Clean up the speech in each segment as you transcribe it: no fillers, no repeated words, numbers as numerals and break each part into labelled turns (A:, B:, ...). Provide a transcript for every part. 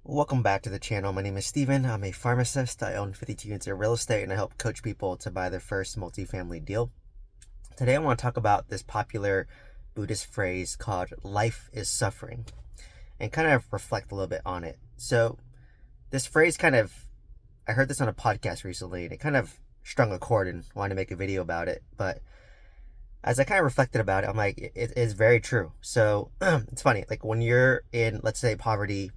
A: Welcome back to the channel. My name is Steven. I'm a pharmacist. I own 52 units of real estate and I help coach people to buy their first multifamily deal. Today I want to talk about this popular Buddhist phrase called life is suffering and kind of reflect a little bit on it. So this phrase I heard this on a podcast recently and it kind of strung a chord and wanted to make a video about it. But as I kind of reflected about it, I'm like, it is very true. So it's funny, like when you're in, let's say, poverty,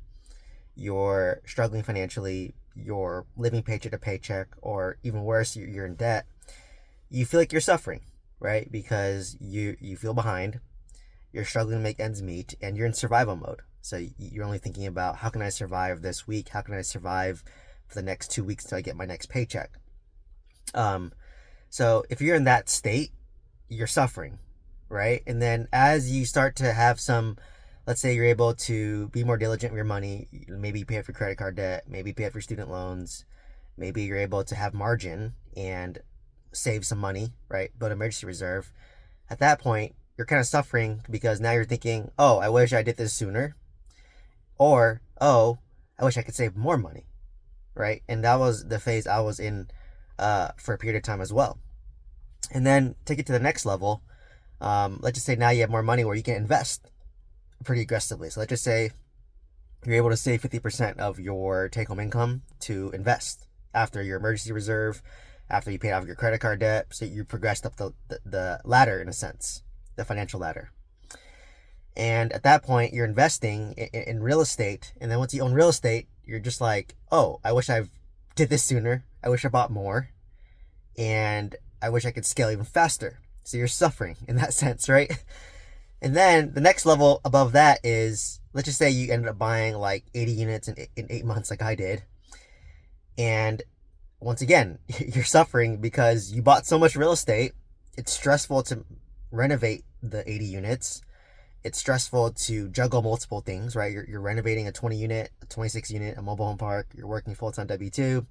A: you're struggling financially, you're living paycheck to paycheck, or even worse, you're in debt, you feel like you're suffering, right? Because you feel behind, you're struggling to make ends meet, and you're in survival mode. So you're only thinking about, how can I survive this week? How can I survive for the next 2 weeks till I get my next paycheck? So if you're in that state, you're suffering, right? And then as you start to have some, let's say you're able to be more diligent with your money, maybe pay off your credit card debt, maybe pay off your student loans, maybe you're able to have margin and save some money, right? Build an emergency reserve. At that point, you're kind of suffering because now you're thinking, oh, I wish I did this sooner. Or, oh, I wish I could save more money, right? And that was the phase I was in for a period of time as well. And then take it to the next level. Let's just say now you have more money where you can invest pretty aggressively. So let's just say you're able to save 50% of your take-home income to invest after your emergency reserve, after you paid off your credit card debt. So you progressed up the ladder, in a sense, the financial ladder. And at that point, you're investing in real estate. And then once you own real estate, you're just like, oh, I wish I did this sooner. I wish I bought more. And I wish I could scale even faster. So you're suffering in that sense, right? And then the next level above that is, let's just say you ended up buying like 80 units in 8 months like I did. And once again, you're suffering because you bought so much real estate. It's stressful to renovate the 80 units. It's stressful to juggle multiple things, right? You're renovating a 20 unit, a 26 unit, a mobile home park. You're working full-time W-2.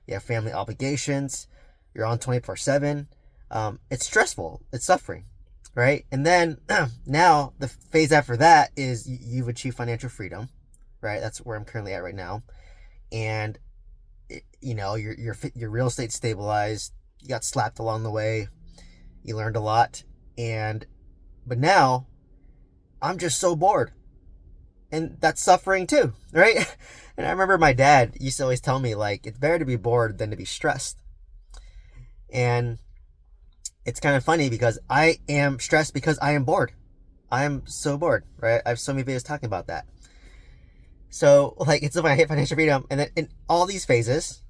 A: You have family obligations. You're on 24/7. It's stressful. It's suffering. Right? And then now the phase after that is you've achieved financial freedom, right? That's where I'm currently at right now. And your real estate stabilized, you got slapped along the way, you learned a lot, but now I'm just so bored. And that's suffering too, right? And I remember my dad used to always tell me, like, it's better to be bored than to be stressed. And it's kind of funny because I am stressed because I am bored. I am so bored, right? I have so many videos talking about that. So, like, it's when I hit financial freedom, and then in all these phases,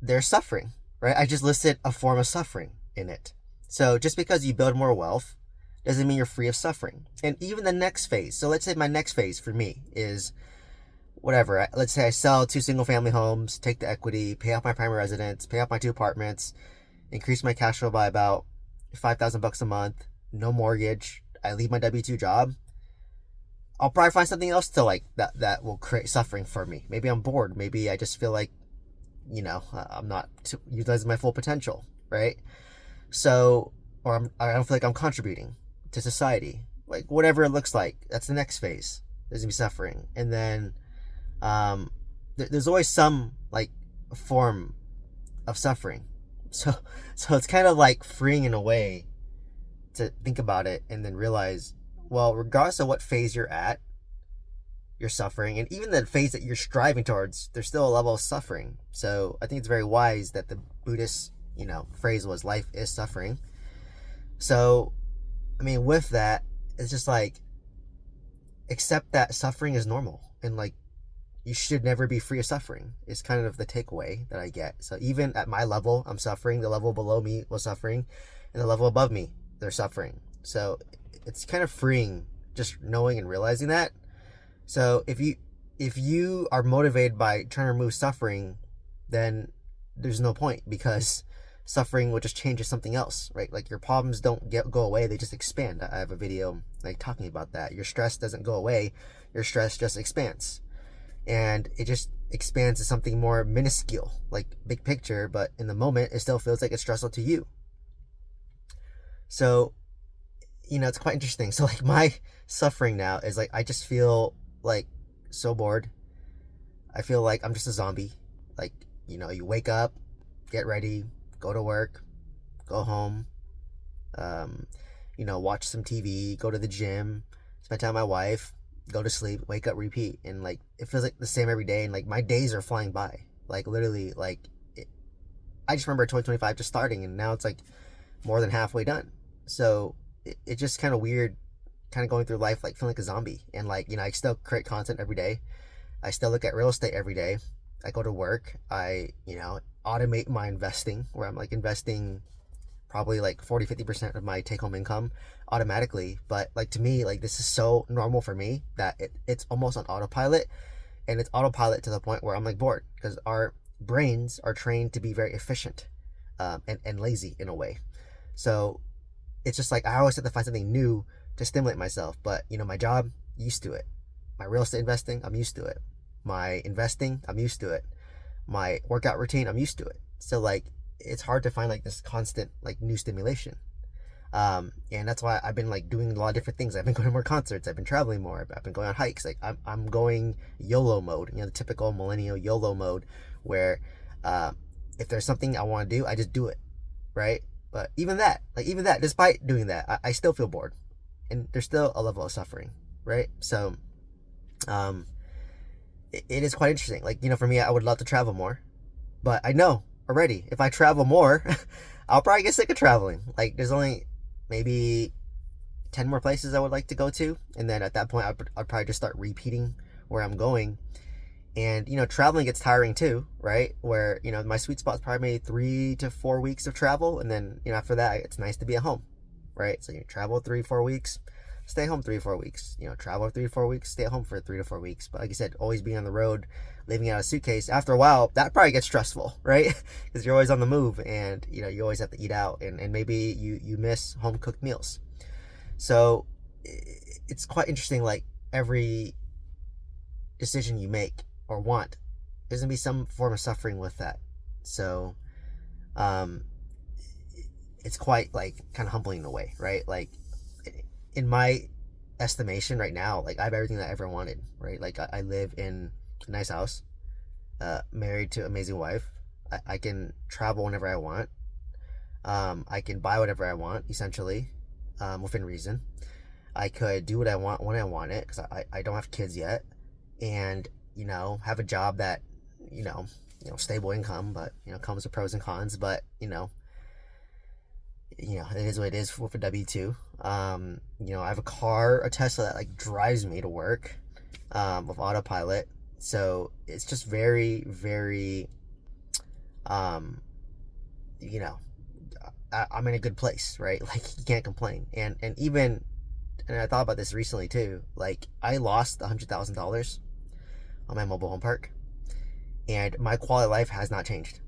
A: there's suffering, right? I just listed a form of suffering in it. So just because you build more wealth doesn't mean you're free of suffering. And even the next phase. So let's say my next phase for me is whatever. Let's say I sell 2 single family homes, take the equity, pay off my primary residence, pay off my 2 apartments, increase my cash flow by about $5,000 a month, no mortgage. I leave my W-2 job. I'll probably find something else to like that will create suffering for me. Maybe I'm bored. Maybe I just feel like, I'm not utilizing my full potential, right? So, I don't feel like I'm contributing to society. Like whatever it looks like, that's the next phase. There's gonna be suffering, and then there's always some like form of suffering. So it's kind of like freeing in a way to think about it and then realize, well, regardless of what phase you're at, you're suffering. And even the phase that you're striving towards, there's still a level of suffering. So I think it's very wise that the Buddhist, phrase was life is suffering. So, I mean, with that, it's just like, accept that suffering is normal. And like, you should never be free of suffering is kind of the takeaway that I get. So even at my level, I'm suffering. The level below me was suffering. And the level above me, they're suffering. So it's kind of freeing just knowing and realizing that. So if you are motivated by trying to remove suffering, then there's no point because suffering will just change to something else, right? Like your problems don't go away. They just expand. I have a video like talking about that. Your stress doesn't go away. Your stress just expands. And it just expands to something more minuscule, like big picture, but in the moment, it still feels like it's stressful to you. So, it's quite interesting. So, like, my suffering now is like, I just feel like so bored. I feel like I'm just a zombie. Like, you wake up, get ready, go to work, go home, um, watch some TV, go to the gym, spend time with my wife, go to sleep, wake up, repeat. And like, it feels like the same every day. And like, my days are flying by. Like, literally, like, I just remember 2025 just starting, and now it's like more than halfway done. So it's just kind of weird, kind of going through life like feeling like a zombie. And like, I still create content every day. I still look at real estate every day. I go to work. I, automate my investing, where I'm like investing probably like 40-50% of my take home income automatically. But like, to me, like, this is so normal for me that it's almost on autopilot. And it's autopilot to the point where I'm like bored, because our brains are trained to be very efficient, and lazy in a way. So it's just like I always have to find something new to stimulate myself. But my job, used to it. My real estate investing, I'm used to it. My investing, I'm used to it. My workout routine, I'm used to it. So like, it's hard to find like this constant like new stimulation. And that's why I've been like doing a lot of different things. I've been going to more concerts. I've been traveling more. I've been going on hikes. Like, I'm going YOLO mode. The typical millennial YOLO mode, where if there's something I want to do, I just do it, right? But even that, despite doing that, I still feel bored, and there's still a level of suffering, right? So, it is quite interesting. Like, for me, I would love to travel more, but I know already if I travel more, I'll probably get sick of traveling. Like, there's only maybe 10 more places I would like to go to, and then at that point I'd probably just start repeating where I'm going. And traveling gets tiring too, right? Where my sweet spot's probably maybe 3 to 4 weeks of travel, and then after that it's nice to be at home, right? So you travel 3-4 weeks, stay home 3-4 weeks, travel 3-4 weeks, stay at home for 3 to 4 weeks. But like I said, always being on the road, living out a suitcase, after a while that probably gets stressful, right? Because you're always on the move, and you always have to eat out, and maybe you miss home cooked meals. So it's quite interesting. Like, every decision you make or want, there's gonna be some form of suffering with that. So it's quite like kind of humbling in a way, right? Like, in my estimation right now, like, I have everything that I ever wanted, right? Like, I live in a nice house, married to an amazing wife. I can travel whenever I want. I can buy whatever I want, essentially, within reason. I could do what I want when I want it, because I don't have kids yet, and have a job that stable income, but comes with pros and cons. But it is what it is with a W-2. I have a car, a Tesla, that like drives me to work, with autopilot. So it's just very, very, I'm in a good place, right? Like, you can't complain. And even, and I thought about this recently too, like, I lost $100,000 on my mobile home park, and my quality of life has not changed,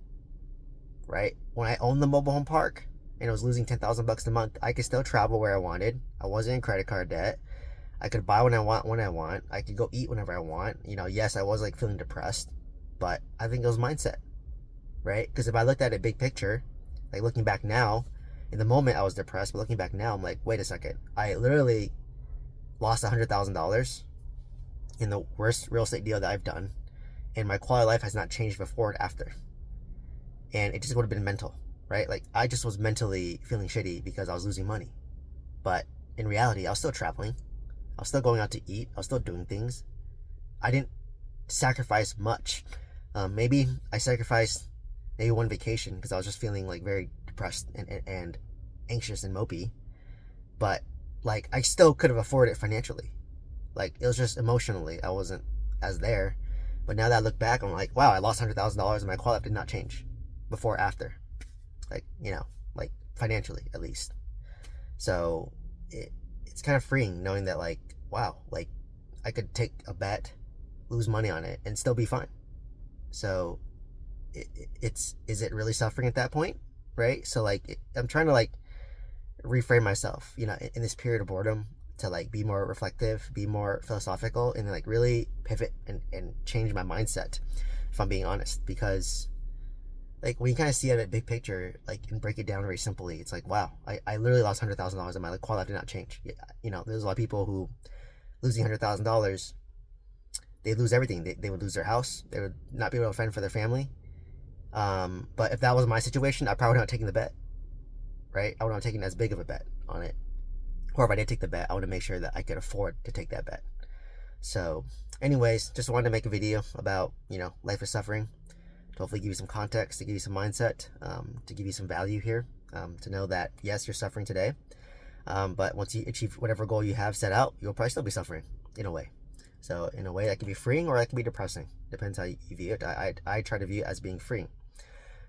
A: right? When I owned the mobile home park and I was losing $10,000 a month, I could still travel where I wanted. I wasn't in credit card debt. I could buy when I want, when I want. I could go eat whenever I want. Yes, I was like feeling depressed, but I think it was mindset, right? Because if I looked at a big picture, like, looking back now, in the moment I was depressed, but looking back now, I'm like, wait a second, I literally lost $100,000 in the worst real estate deal that I've done, and my quality of life has not changed before and after. And it just would have been mental, right? Like, I just was mentally feeling shitty because I was losing money. But in reality, I was still traveling. I was still going out to eat. I was still doing things. I didn't sacrifice much. Maybe I sacrificed maybe one vacation because I was just feeling like very depressed and anxious and mopey. But like, I still could have afforded it financially. Like, it was just emotionally, I wasn't as there. But now that I look back, I'm like, wow, I lost $100,000 and my quality did not change before or after. Like, like, financially at least. So it's kind of freeing knowing that, like, wow, like, I could take a bet, lose money on it, and still be fine. So is it really suffering at that point, right? So like, I'm trying to like reframe myself, in this period of boredom, to like be more reflective, be more philosophical, and like really pivot and change my mindset, if I'm being honest. Because like, when you kind of see it at a big picture, like, and break it down very simply, it's like, wow, I literally lost $100,000 and my quality did not change. There's a lot of people who losing $100,000 They lose everything. They would lose their house. They would not be able to fend for their family. But if that was my situation, I probably not taking the bet, right? I would not taking as big of a bet on it. Or if I did take the bet, I want to make sure that I could afford to take that bet. So, anyways, just wanted to make a video about, life is suffering, to hopefully give you some context, to give you some mindset, to give you some value here, to know that, yes, you're suffering today, but once you achieve whatever goal you have set out, you'll probably still be suffering in a way. So in a way that can be freeing or that can be depressing. Depends how you view it. I try to view it as being freeing.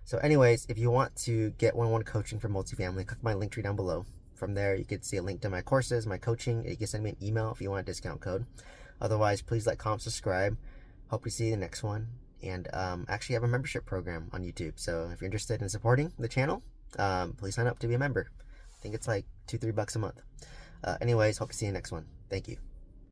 A: So anyways, if you want to get one-on-one coaching for multifamily, click my link tree down below. From there, you can see a link to my courses, my coaching. You can send me an email if you want a discount code. Otherwise, please like, comment, subscribe. Hope to see you in the next one. And actually have a membership program on YouTube. So if you're interested in supporting the channel, please sign up to be a member. I think it's like $2-3 a month. Anyways, hope to see you in the next one. Thank you.